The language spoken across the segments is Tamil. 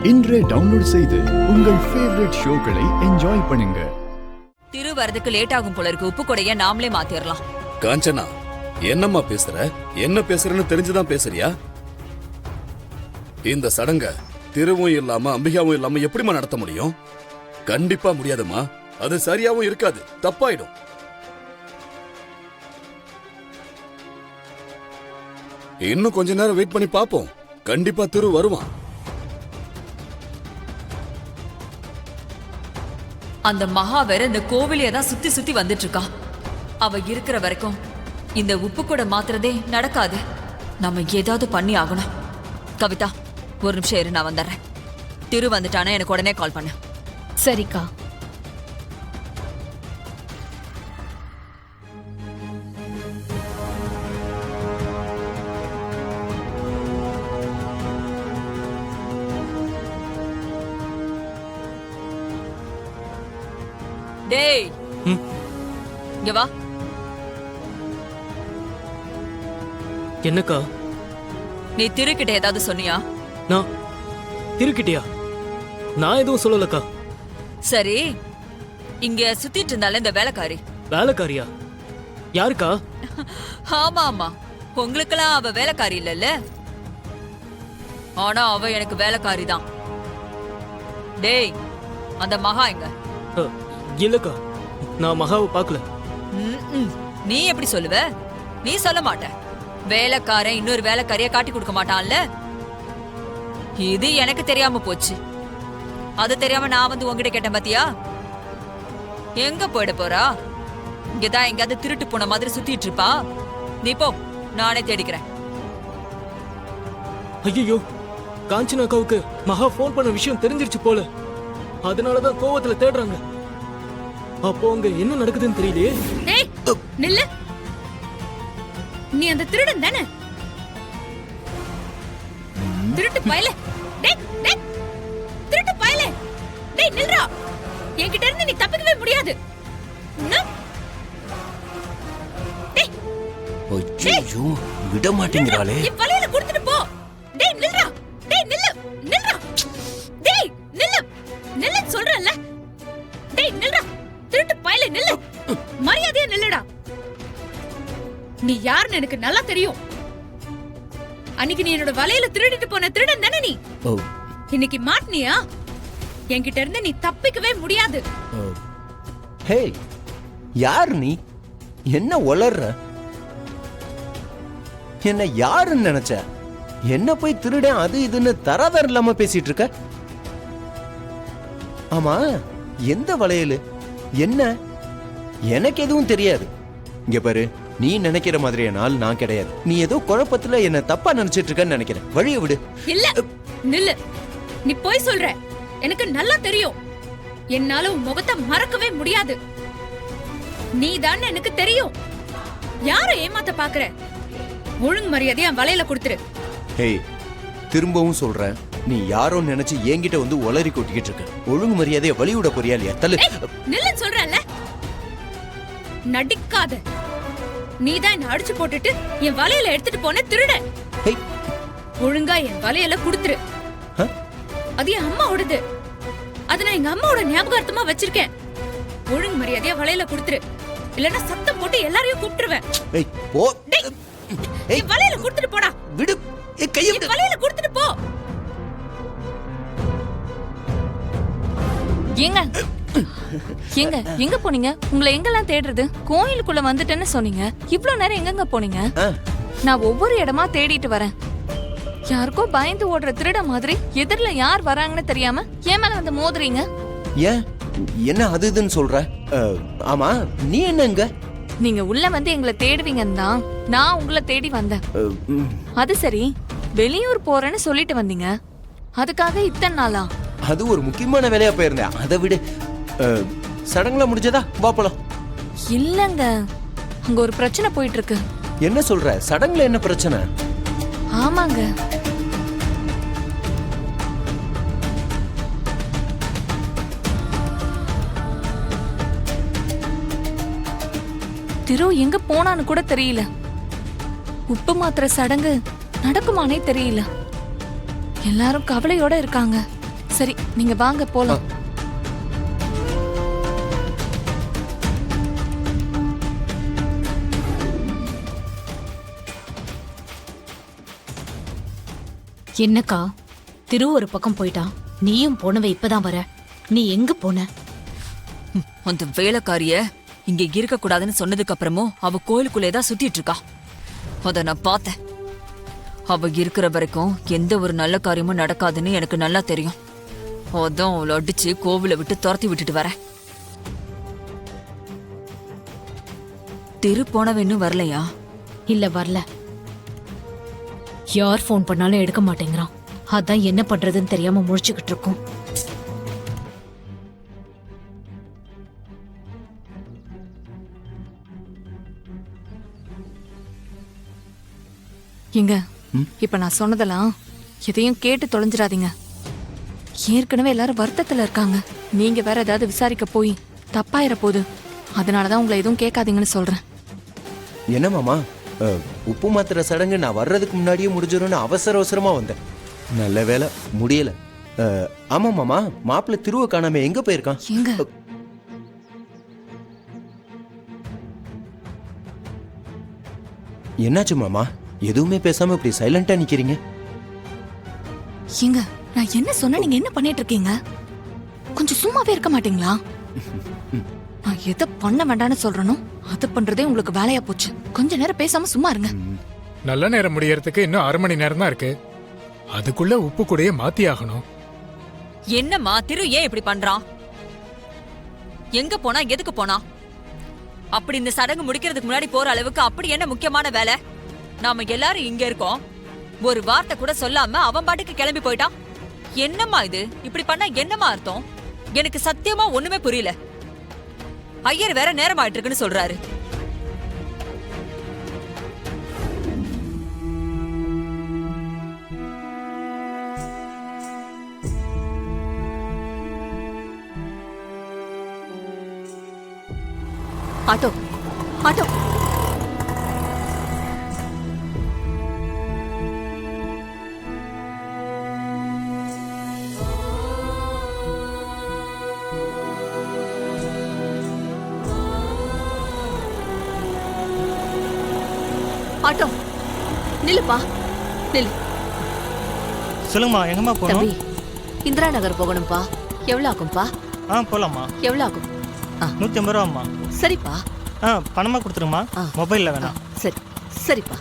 இன்றே டவுன்லோட் செய்து உங்கள் ஃபேவரட் ஷோக்களை என்ஜாய் பண்ணுங்க. திரு வரதுக்கு லேட் ஆகும் போல இருக்கு. உப்பு கொடைய நாமளே மாத்திரலாம். காஞ்சனா, என்னம்மா பேசுற? என்ன பேசுறன்னு தெரிஞ்சுதான் பேசுறியா? இந்த சடங்க திருவும் இல்லாம அம்பிகாவும் இல்லாம எப்படிமா நடத்த முடியும்? கண்டிப்பா முடியாதுமா. அது சரியாவும் இருக்காது, தப்பாயிடும். இன்னும் கொஞ்ச நேரம் வெயிட் பண்ணி பாப்போம். கண்டிப்பா திரு வருவான். அந்த மகா வேற இந்த கோவிலையே தான் சுத்தி சுத்தி வந்துட்டு இருக்கா. அவ இருக்கிற வரைக்கும் இந்த உப்பு கூட மாத்துறதே நடக்காது. நம்ம ஏதாவது பண்ணி ஆகணும். கவிதா, ஒரு நிமிஷம் இரு, நான் வந்துடுறேன். திரு வந்துட்டானா எனக்கு உடனே கால் பண்ணு. சரிக்கா. டேய், இங்க வா. என்னக்கா? நீ திருக்கிட்ட ஏதாவது சொன்னியா? நான் திருக்கிட்டியா? நான் எதுவும் சொல்லலக்கா. சரி, இங்க சுத்திட்டு இருந்தால இந்த வேலைக்காரி. வேலைக்காரியா? யாருக்கா? ஆமா ஆமா, உங்களுக்கெல்லாம் அவ வேலைக்காரி இல்லல்ல. ஆனா அவ எனக்கு வேலைக்காரி தான். டேய், அந்த மகா எங்க? இல்லக்கா, நான் மகாவை பார்க்கல. நீ எப்படி சொல்லுவ? நீ சொல்ல மாட்ட. வேலைக்காரன் இன்னொரு வேலைக்காரிய காட்டி கொடுக்க மாட்டான்ல. இது எனக்கு தெரியாம போச்சு. அது தெரியாம நான் வந்து உங்ககிட்ட கேட்டேன் பாத்தியா? எங்க போயிட போறா? இங்கதான் எங்காவது திருட்டு போன மாதிரி சுத்திட்டு இருப்பா. நீ போ, நானே தேடிக்கிறேன். ஐயோ, காஞ்சனா அக்காவுக்கு மகா போன் பண்ண விஷயம் தெரிஞ்சிருச்சு போல. அதனாலதான் கோவத்துல தேடுறாங்க. அப்போ அங்க என்ன நடக்குதுன்னு தெரியலையே. டேய் நில்லு. நீ அந்த திருடன் தானே? திருட்டு பயலே. டேய் டேய், திருட்டு பயலே. டேய் நில்றா. என்கிட்ட இருந்து நீ தப்பிக்கவே முடியாது. டேய் ஐயோ, விட மாட்டேங்கிறாளே. என் வலையில கொடுத்துட்டு போ. டேய் நில்றா. டேய் நில்லு. நில்றா. டேய் நில்லு. நில்லுன்னு சொல்றேன்ல. டேய் நில்றா. திருட்டு பயலே நில்லு. மரியாதையா நில்லுடா. நீ யாருன்னு எனக்கு நல்லா தெரியும். அன்னைக்கு நீ என்னோட வலையில திருடிட்டு போன திருடன் தானே நீ? இன்னைக்கு மாட்னியா? என்கிட்ட இருந்து நீ தப்பிக்கவே முடியாது. ஹே, யார் நீ? என்ன உளர்ற? என்ன யாருன்னு நினைச்ச? என்ன போய் திருடன் அது இதுன்னு தராதரம் இல்லாம பேசிட்டு இருக்க? ஆமா, எந்த வளையலு? என்ன? எனக்கு எதுவும் தெரியாது. இங்க பாரு, நீ நினைக்கிற மாதிரியான ஆள் நான் கிடையாது. நீ ஏதோ குழப்பத்துல என்ன தப்பா நினைச்சிட்டு இருக்கன்னு நினைக்கிறேன். வழிய விடு. இல்ல, நில்லு. நீ போய் சொல்ற. எனக்கு நல்லா தெரியும். என்னால உன் முகத்தை மறக்கவே முடியாது. நீதான் எனக்கு தெரியும். யார ஏமாத்த பாக்குற? ஒழுங்கு மரியாதையா வலையில கொடுத்துரு. ஹேய், திரும்பவும் சொல்றேன், நீ யாரோ நினைச்சு என்கிட்ட வந்து ஒளறி கொட்டிக்கிட்டு இருக்க. ஒழுங்கு மரியாதையா வழி விட போறியா இல்லையா? தள்ளு. நில்லுன்னு சொல்றேன்ல. நடிக்காத. நீதான் என்ன அடிச்சு போட்டுட்டு என் வலையில எடுத்துட்டு போன திருட. ஒழுங்கா என் வலையில குடுத்துரு. அது என் அம்மாவோடது. அது நான் எங்க அம்மாவோட ஞாபகார்த்தமா வச்சிருக்கேன். ஒழுங்கு மரியாதையா வலையில குடுத்துரு. இல்லன்னா சத்தம் போட்டு எல்லாரையும் கூப்பிட்டுருவேன். என் வலையில குடுத்துட்டு போடா. விடு. என் வலையில குடுத்துட்டு போ. ஏங்க எங்க எங்க போனீங்க? உங்களை எங்கெல்லாம் தேடுறது? கோயிலுக்குள்ள வந்துட்டேன்னு சொன்னீங்க. இவ்ளோ நேரம் எங்கங்க போனீங்க? நான் ஒவ்வொரு இடமா தேடிட்டு வரேன். யாருக்கோ பயந்து ஓடுற திருட மாதிரி எதிரில யார் வராங்கன்னு தெரியாம ஏன் மேல வந்து மோதுறீங்க? ஏன் என்ன அது இதுன்னு சொல்ற? ஆமா, நீ என்னங்க? நீங்க உள்ள வந்து எங்களை தேடுவீங்கன்னு தான் நான் உங்களை தேடி வந்தேன். அது சரி, வெளியூர் போறேன்னு சொல்லிட்டு வந்தீங்க. அதுக்காக இத்தனை நாளா? அது ஒரு முக்கியமான வேலையா போயிருந்தேன். அதை விடு. சடங்குல முடிஞ்சதா? வா போலாம். இல்லங்க, அங்க ஒரு பிரச்சனை போயிட்டு இருக்கு. என்ன சொல்ற? சடங்குல என்ன பிரச்சனை? ஆமாங்க, திரு எங்க போனான்னு கூட தெரியல. உப்பு மாத்திர சடங்கு நடக்குமானே தெரியல. எல்லாரும் கவலையோட இருக்காங்க. சரி நீங்க வாங்க போலாம். என்னக்கா திரு ஒரு பக்கம் போயிட்டான், நீயும் போனவ இப்பதான் வர. நீ எங்க போன? அந்த வேலைக்காரிய இங்க இருக்க கூடாதுன்னு சொன்னதுக்கு அப்புறமும் அவ கோயிலுக்குள்ளேதான் சுத்திட்டு இருக்கா. அத நான் பார்த்தேன். அவ இருக்கிற வரைக்கும் எந்த ஒரு நல்ல காரியமும் நடக்காதுன்னு எனக்கு நல்லா தெரியும். அதான் அவளை அடிச்சு கோவிலை விட்டு துரத்தி விட்டுட்டு வரேன். திரு போனவ இன்னும் வரலையா? இல்ல வரல. யார் ஃபோன் பண்ணாலும் எடுக்க மாட்டேங்கிறான். அதான் என்ன பண்றதுன்னு தெரியாம முழிச்சுக்கிட்டு இருக்கோம். எங்க இப்ப நான் சொன்னதெல்லாம் எதையும் கேட்டு தொலைஞ்சிடாதீங்க. ஏற்கனவே எல்லாரும் வருத்தத்துல இருக்காங்க. நீங்க வேற ஏதாவது விசாரிக்க போய் தப்பாயிர போகுது. அதனாலதான் உங்களை எதுவும் கேட்காதீங்கன்னு சொல்றேன். என்ன மாமா, உப்பு மாத்திர சடங்கு நான் வர்றதுக்கு முன்னாடியே முடிஞ்சிடும்னு அவசர அவசரமா வந்தேன். நல்ல வேலை முடியல. ஆமா மாமா, மாப்பிள்ளை திருவ காணாம எங்க போயிருக்கான்? எங்க என்னாச்சு மாமா, எதுவுமே பேசாம இப்படி சைலண்டா நிக்கிறீங்க? எங்க நான் என்ன சொன்ன, நீங்க என்ன பண்ணிட்டு இருக்கீங்க? கொஞ்சம் சும்மாவே இருக்க மாட்டீங்களா? நான் எதை பண்ண வேண்டாம்னு சொல்றேனோ அது பண்றதே உங்களுக்கு வேலையா போச்சு. கொஞ்ச நேரம் பேசாம சும்மா இருங்க. நல்ல நேரம் முடியறதுக்கு இன்னும் 1/2 மணி நேரம் தான் இருக்கு. அதுக்குள்ள உப்பு கூடையே மாத்தி ஆகணும். என்னம்மா திரு ஏன் இப்படி பண்றான்? எங்க போனா, எதுக்கு போனா? அப்படி இந்த சடங்கு முடிக்கிறதுக்கு முன்னாடி போற அளவுக்கு அப்படி என்ன முக்கியமான வேலை? நாம எல்லாரும் இங்க இருக்கோம். ஒரு வார்த்தை கூட சொல்லாம அவன் பாட்டுக்கு கிளம்பி போயிட்டான். என்னம்மா இது? இப்படி பண்ணா என்னம்மா அர்த்தம்? எனக்கு சத்தியமா ஒண்ணுமே புரியல. ஐயர் வேற நேரம் ஆயிட்டு இருக்குன்னு சொல்றாரு. ஆட்டோ ஆட்டோ ஆட்டோ நில்லுப்பா, நில்லு. சொல்லுங்கம்மா, எங்கம்மா போகணும்? தம்பி, இந்திரா நகர் போகணும்பா. எவ்வளவு ஆகும்பா? போகலாம்மா. எவ்வளவு ஆகும்? 150 ரூபாம்மா. சரிப்பா. பணமா கொடுத்துருமா? மொபைலில் வேணாம். சரி சரிப்பா.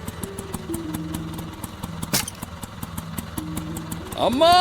அம்மா